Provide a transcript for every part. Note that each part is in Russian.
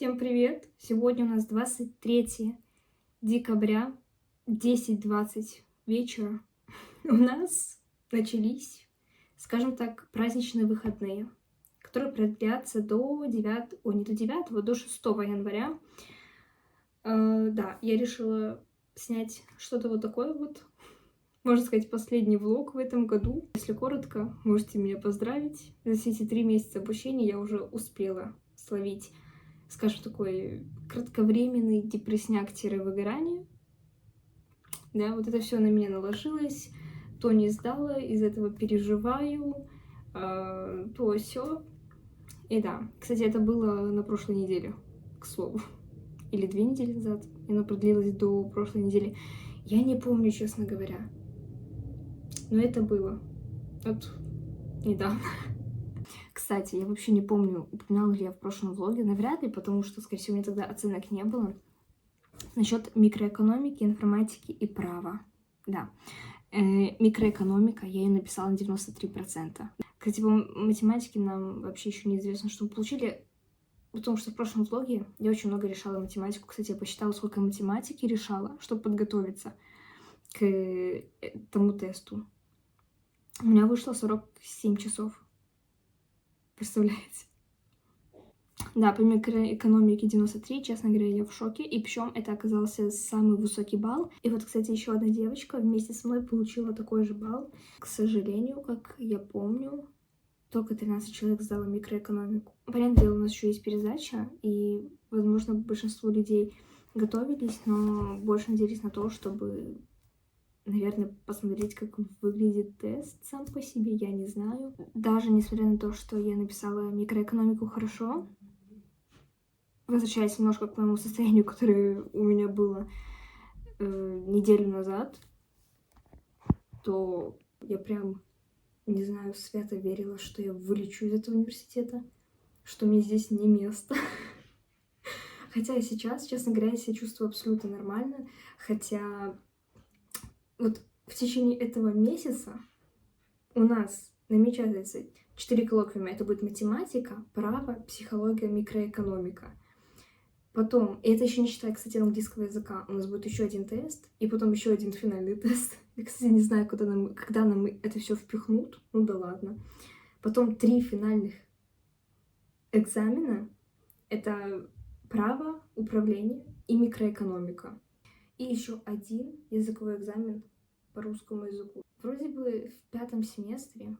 Всем привет! Сегодня у нас 23 декабря, 10:20 вечера. У нас начались, скажем так, праздничные выходные, которые продлятся до 9, ой, не до 9, до 6 января. Да, я решила снять что-то вот такое вот, можно сказать, последний влог в этом году. Если коротко, можете меня поздравить. За все эти 3 месяца обучения я уже успела словить, скажем, такой кратковременный депрессняк-выгорание. Да, вот это все на меня наложилось, то не сдала, из этого переживаю, то все. И да, кстати, это было на прошлой неделе, к слову. Или 2 недели назад. И оно продлилось до прошлой недели. Я не помню, честно говоря. Но это было. Вот недавно. Кстати, я вообще не помню, упоминала ли я в прошлом влоге. Навряд ли, потому что, скорее всего, у меня тогда оценок не было. Насчет микроэкономики, информатики и права. Да. Микроэкономика, я ее написала на 93%. Кстати, по математике нам вообще еще неизвестно, что мы получили. Потому что в прошлом влоге я очень много решала математику. Кстати, я посчитала, сколько математики решала, чтобы подготовиться к этому тесту. У меня вышло 47 часов. Представляете? Да, по микроэкономике 93, честно говоря, я в шоке. И причем это оказался самый высокий балл. И вот, кстати, еще одна девочка вместе со мной получила такой же балл. К сожалению, как я помню, только 13 человек сдало микроэкономику. Понятное дело, у нас еще есть пересдача, и, возможно, большинство людей готовились, но больше надеялись на то, чтобы, наверное, посмотреть, как выглядит тест сам по себе, я не знаю. Даже несмотря на то, что я написала микроэкономику хорошо, возвращаясь немножко к моему состоянию, которое у меня было неделю назад, то я прям, не знаю, свято верила, что я вылечу из этого университета, что мне здесь не место. Хотя сейчас, честно говоря, я себя чувствую абсолютно нормально, хотя вот в течение этого месяца у нас намечается 4 коллоквиума. Это будет математика, право, психология, микроэкономика. Потом, и это еще не считая, кстати, английского языка, у нас будет еще один тест, и потом еще один финальный тест. Я, кстати, не знаю, когда нам это все впихнут. Ну да ладно. Потом 3 финальных экзамена. Это право, управление и микроэкономика. И еще один языковой экзамен по русскому языку. Вроде бы в 5 семестре,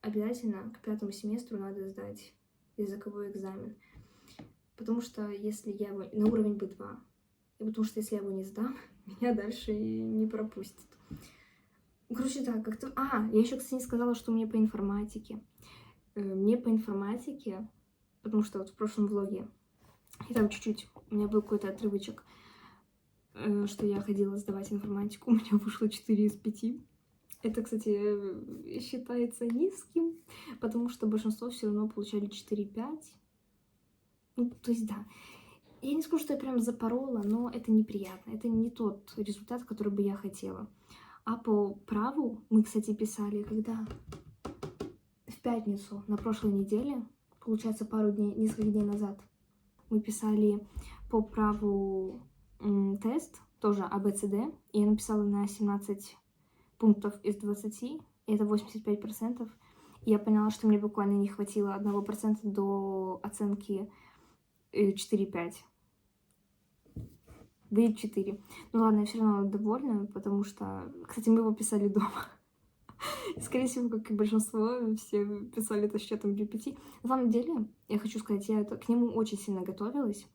обязательно к 5 семестру надо сдать языковой экзамен. Потому что если я его на уровень B2, и потому что если я его не сдам, меня дальше и не пропустят. Короче, да, как-то... я еще, кстати, не сказала, что мне по информатике. Мне по информатике, потому что вот в прошлом влоге, и там чуть-чуть, у меня был какой-то отрывочек, что я ходила сдавать информатику, у меня вышло 4 из 5. Это, кстати, считается низким, потому что большинство все равно получали 4-5. Ну, то есть, да. Я не скажу, что я прям запорола, но это неприятно. Это не тот результат, который бы я хотела. А по праву мы, кстати, писали, когда в пятницу на прошлой неделе, получается, несколько дней назад, мы писали по праву тест, тоже АБЦД, и я написала на 17 пунктов из 20, и это 85%. И я поняла, что мне буквально не хватило 1% до оценки 4-5. Выйдет 4. Ну ладно, я все равно довольна, потому что, кстати, мы его писали дома. Скорее всего, как и большинство, все писали это с чатом GPT. На самом деле, я хочу сказать, я к нему очень сильно готовилась.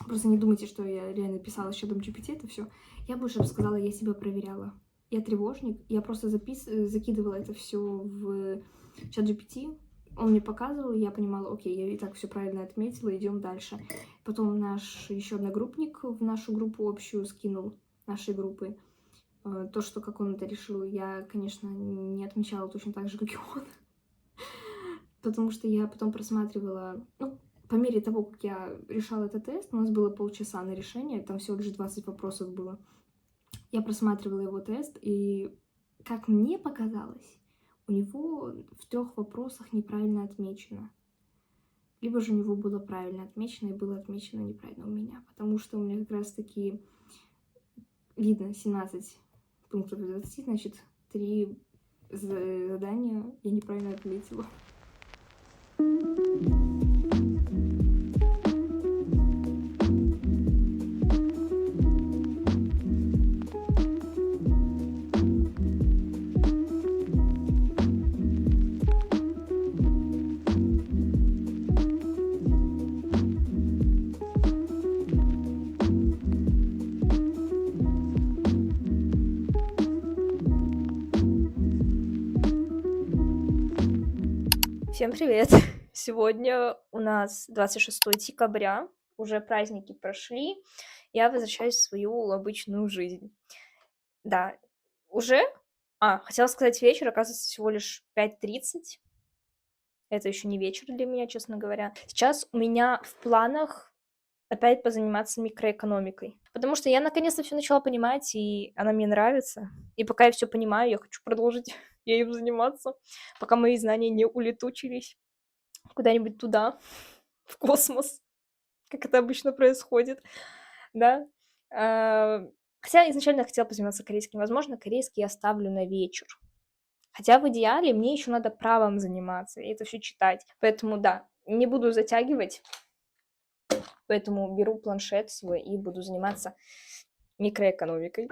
Просто не думайте, что я реально писала с чатом GPT это все. Я больше бы сказала, я себя проверяла. Я тревожник, я просто закидывала это все в чат GPT. Он мне показывал, и я понимала, окей, я и так все правильно отметила, идем дальше. Потом наш еще одногруппник в нашу группу общую скинул, нашей группы, то, что как он это решил, я, конечно, не отмечала точно так же, как и он. Потому что я потом просматривала, по мере того, как я решала этот тест, у нас было полчаса на решение, там всего лишь 20 вопросов было. Я просматривала его тест, и, как мне показалось, у него в 3 вопросах неправильно отмечено. либо же у него было правильно отмечено и было отмечено неправильно у меня, потому что у меня как раз-таки видно 17 пунктов из 20, значит, 3 задания я неправильно отметила. Всем привет! Сегодня у нас 26 декабря, уже праздники прошли, я возвращаюсь в свою обычную жизнь. Да, уже? Хотела сказать вечер, оказывается, всего лишь 5:30. Это еще не вечер для меня, честно говоря. Сейчас у меня в планах опять позаниматься микроэкономикой, потому что я наконец-то все начала понимать, и она мне нравится. И пока я все понимаю, я хочу продолжить ею заниматься, пока мои знания не улетучились куда-нибудь туда, в космос, как это обычно происходит, да. Хотя изначально я хотела позаниматься корейским. Возможно, корейский я оставлю на вечер. Хотя в идеале мне еще надо правом заниматься и это все читать. Поэтому да, не буду затягивать. Поэтому беру планшет свой и буду заниматься микроэкономикой.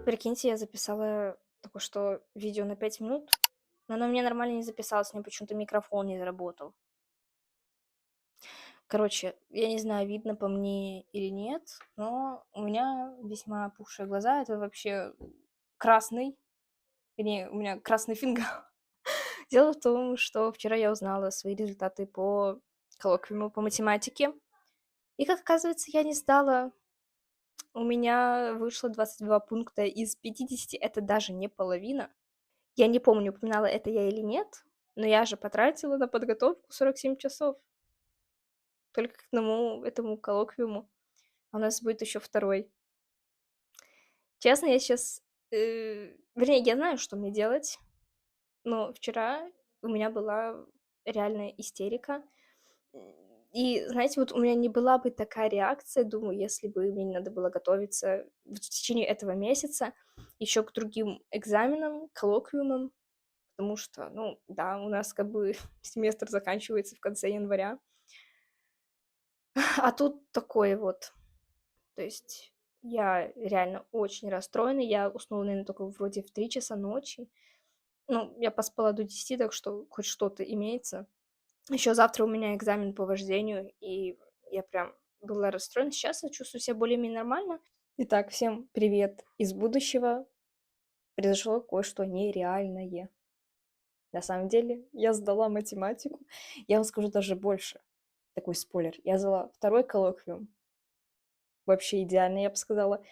Прикиньте, я записала только что видео на 5 минут, но оно у меня нормально не записалось, мне почему-то микрофон не заработал. Короче, я не знаю, видно по мне или нет, но у меня весьма опухшие глаза. Это вообще красный, вернее, у меня красный фингал. Дело в том, что вчера я узнала свои результаты по коллоквиуму по математике. И, как оказывается, я не сдала. У меня вышло 22 пункта из 50, это даже не половина. Я не помню, упоминала это я или нет, но я же потратила на подготовку 47 часов. Только к одному этому коллоквиуму. А у нас будет еще второй. Честно, я сейчас... Вернее, я знаю, что мне делать, но вчера у меня была реальная истерика. И, знаете, вот у меня не была бы такая реакция, думаю, если бы мне не надо было готовиться в течение этого месяца еще к другим экзаменам, коллоквиумам, потому что, ну, да, у нас как бы семестр заканчивается в конце января. А тут такое вот. То есть я реально очень расстроена. Я уснула, наверное, только вроде в 3 часа ночи. Ну, я поспала до 10, так что хоть что-то имеется. Еще завтра у меня экзамен по вождению, и я прям была расстроена. Сейчас я чувствую себя более-менее нормально. Итак, всем привет из будущего. Произошло кое-что нереальное. На самом деле, я сдала математику. Я вам скажу даже больше. Такой спойлер. Я сдала второй коллоквиум. Вообще идеально, я бы сказала.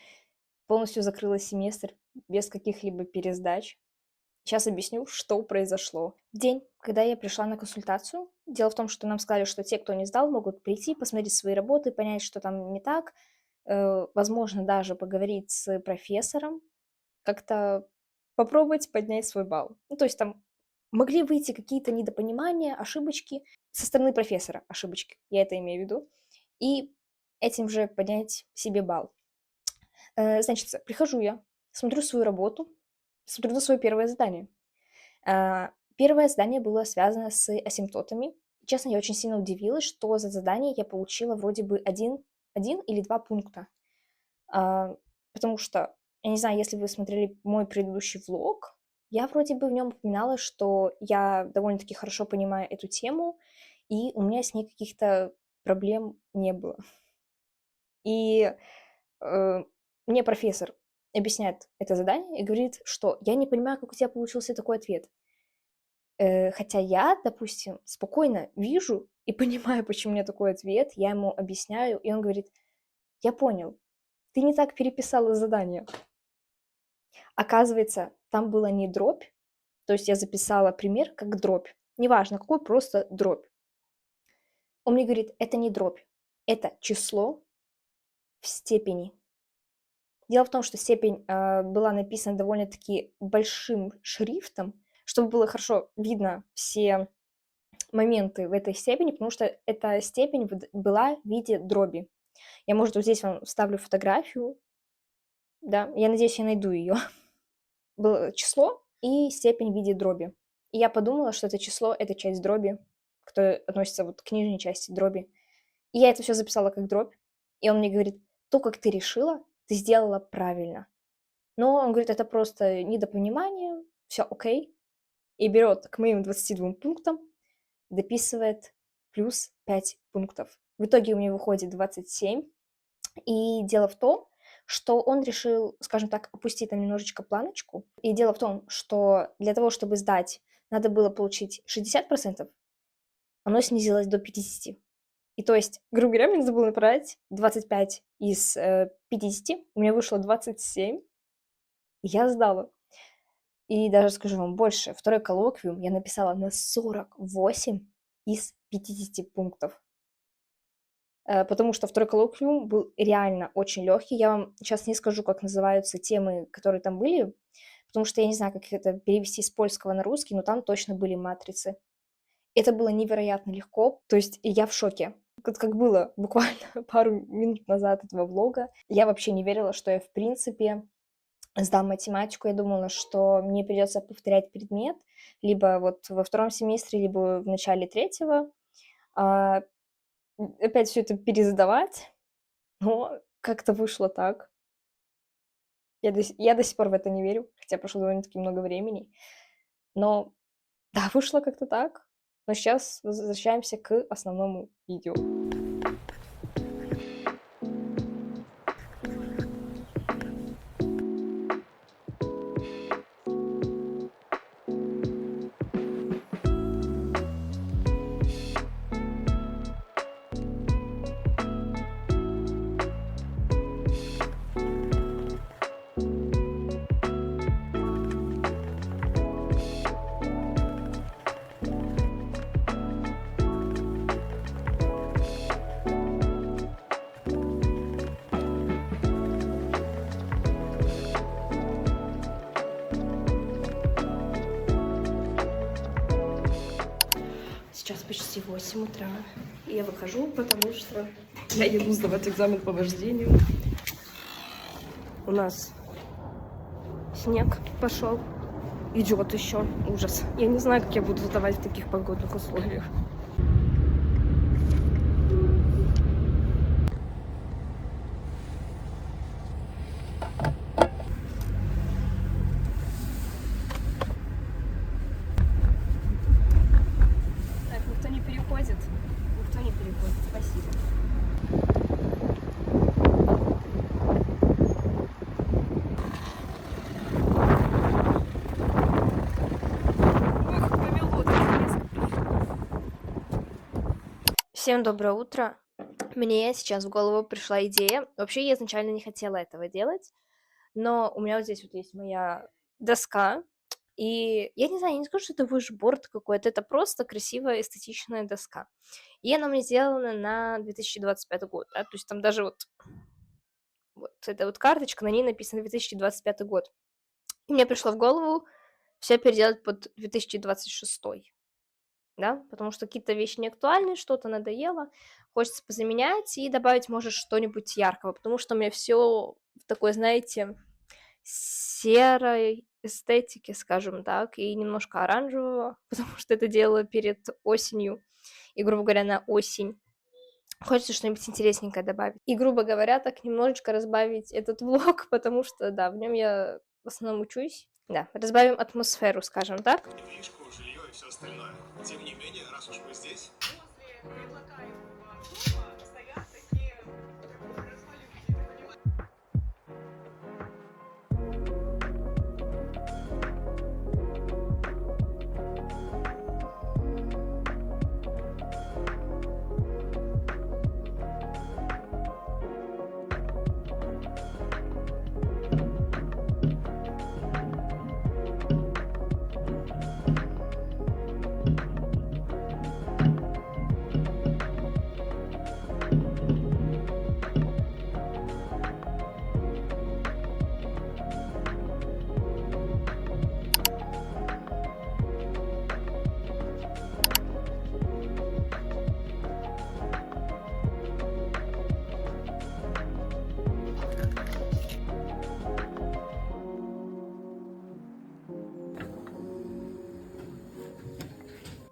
полностью закрыла семестр без каких-либо пересдач. Сейчас объясню, что произошло. В день, когда я пришла на консультацию, дело в том, что нам сказали, что те, кто не сдал, могут прийти, посмотреть свои работы, понять, что там не так, возможно, даже поговорить с профессором, как-то попробовать поднять свой балл. Ну, то есть там могли выйти какие-то недопонимания, ошибочки со стороны профессора, ошибочки, я это имею в виду, и этим же поднять себе балл. Значит, прихожу я, смотрю свою работу, смотрю на свое первое задание. Первое задание было связано с асимптотами. Честно, я очень сильно удивилась, что за задание я получила вроде бы один или 2 пункта. Потому что, я не знаю, если вы смотрели мой предыдущий влог, я вроде бы в нем упоминала, что я довольно-таки хорошо понимаю эту тему, и у меня с ней каких-то проблем не было. И мне профессор объясняет это задание и говорит, что я не понимаю, как у тебя получился такой ответ. Хотя я, допустим, спокойно вижу и понимаю, почему у меня такой ответ, я ему объясняю, и он говорит, я понял, ты не так переписала задание. Оказывается, там была не дробь, то есть я записала пример как дробь, неважно какой, просто дробь. Он мне говорит, это не дробь, это число в степени. Дело в том, что степень была написана довольно-таки большим шрифтом, чтобы было хорошо видно все моменты в этой степени, потому что эта степень была в виде дроби. Я, может, вот здесь вам вставлю фотографию, да, я надеюсь, я найду ее. Было число и степень в виде дроби. И я подумала, что это число — это часть дроби, которая относится вот к нижней части дроби. И я это все записала как дробь. И он мне говорит, то, как ты решила, ты сделала правильно. Но он говорит, это просто недопонимание, все окей. И берет к моим 22 пунктам, дописывает плюс 5 пунктов. В итоге у меня выходит 27. И дело в том, что он решил, скажем так, опустить там немножечко планочку. И дело в том, что для того, чтобы сдать, надо было получить 60%, оно снизилось до 50%. И то есть, грубо говоря, мне надо было набрать 25 из 50, у меня вышло 27, и я сдала. И даже скажу вам больше, второй коллоквиум я написала на 48 из 50 пунктов. Потому что второй коллоквиум был реально очень легкий. Я вам сейчас не скажу, как называются темы, которые там были, потому что я не знаю, как это перевести с польского на русский, но там точно были матрицы. Это было невероятно легко, то есть я в шоке. Как было буквально пару минут назад этого влога, я вообще не верила, что я в принципе сдам математику. Я думала, что мне придется повторять предмет либо вот во втором семестре, либо в начале третьего. Опять все это пересдавать, но как-то вышло так. Я до сих пор в это не верю, хотя прошло довольно-таки много времени. Но да, вышло как-то так. Но сейчас возвращаемся к основному видео. Сейчас почти 8 утра, и я выхожу, потому что я еду сдавать экзамен по вождению. У нас снег пошел, идет еще, ужас. Я не знаю, как я буду сдавать в таких погодных условиях. Так, никто не переходит. Никто не переходит. Спасибо. Ох, повело, Всем доброе утро. Мне сейчас в голову пришла идея. Вообще, я изначально не хотела этого делать, но у меня вот здесь вот есть моя доска, и я не знаю, я не скажу, что это вышборд какой-то, это просто красивая эстетичная доска. И она у меня сделана на 2025 год, да, то есть там даже вот эта вот карточка, на ней написано 2025 год. И мне пришло в голову все переделать под 2026, да, потому что какие-то вещи не актуальны, что-то надоело, хочется позаменять и добавить, может, что-нибудь яркого, потому что у меня все в такой, знаете, серой эстетике, скажем так, и немножко оранжевого, потому что это делала перед осенью, и, грубо говоря, на осень. Хочется что-нибудь интересненькое добавить. И, грубо говоря, так немножечко разбавить этот влог, потому что, да, в нем я в основном учусь. Да, разбавим атмосферу, скажем так. Недвижку, жилье и все остальное. Тем не менее, раз уж мы здесь... После предлагаемого дома стоят такие развалюхи.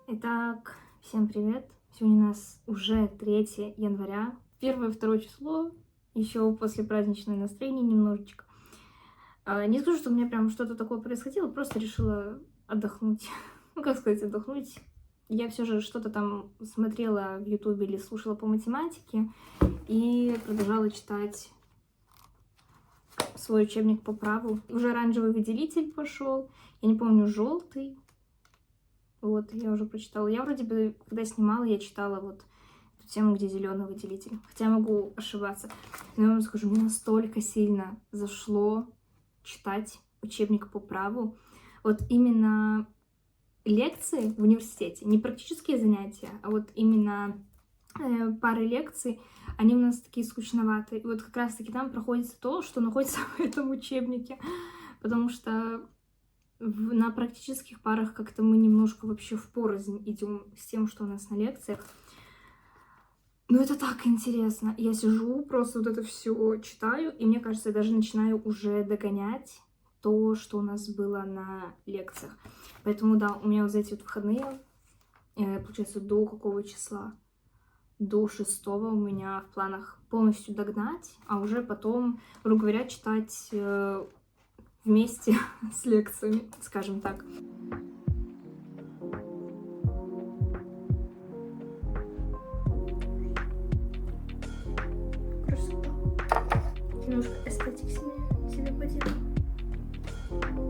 Итак, всем привет! Сегодня у нас уже 3 января, 1-2 число, еще после праздничное настроение немножечко. Не скажу, что у меня прям что-то такое происходило, просто решила отдохнуть. Ну, как сказать, отдохнуть. Я все же что-то там смотрела в Ютубе или слушала по математике и продолжала читать свой учебник по праву. Уже оранжевый выделитель пошел, я не помню, желтый. Вот, я уже прочитала. Я вроде бы, когда снимала, я читала вот эту тему, где зеленый выделитель. Хотя могу ошибаться. Но я вам скажу, мне настолько сильно зашло читать учебник по праву. Вот именно лекции в университете, не практические занятия, а вот именно пары лекций, они у нас такие скучноватые. И вот как раз-таки там проходится то, что находится в этом учебнике. Потому что на практических парах как-то мы немножко вообще впорознь идем с тем, что у нас на лекциях. Но это так интересно. Я сижу, просто вот это все читаю, и мне кажется, я даже начинаю уже догонять то, что у нас было на лекциях. Поэтому, да, у меня вот эти вот выходные, получается, до какого числа? До 6 у меня в планах полностью догнать, а уже потом, грубо говоря, читать вместе с лекциями, скажем так. Красота. Немножко эстетик себе поделаю.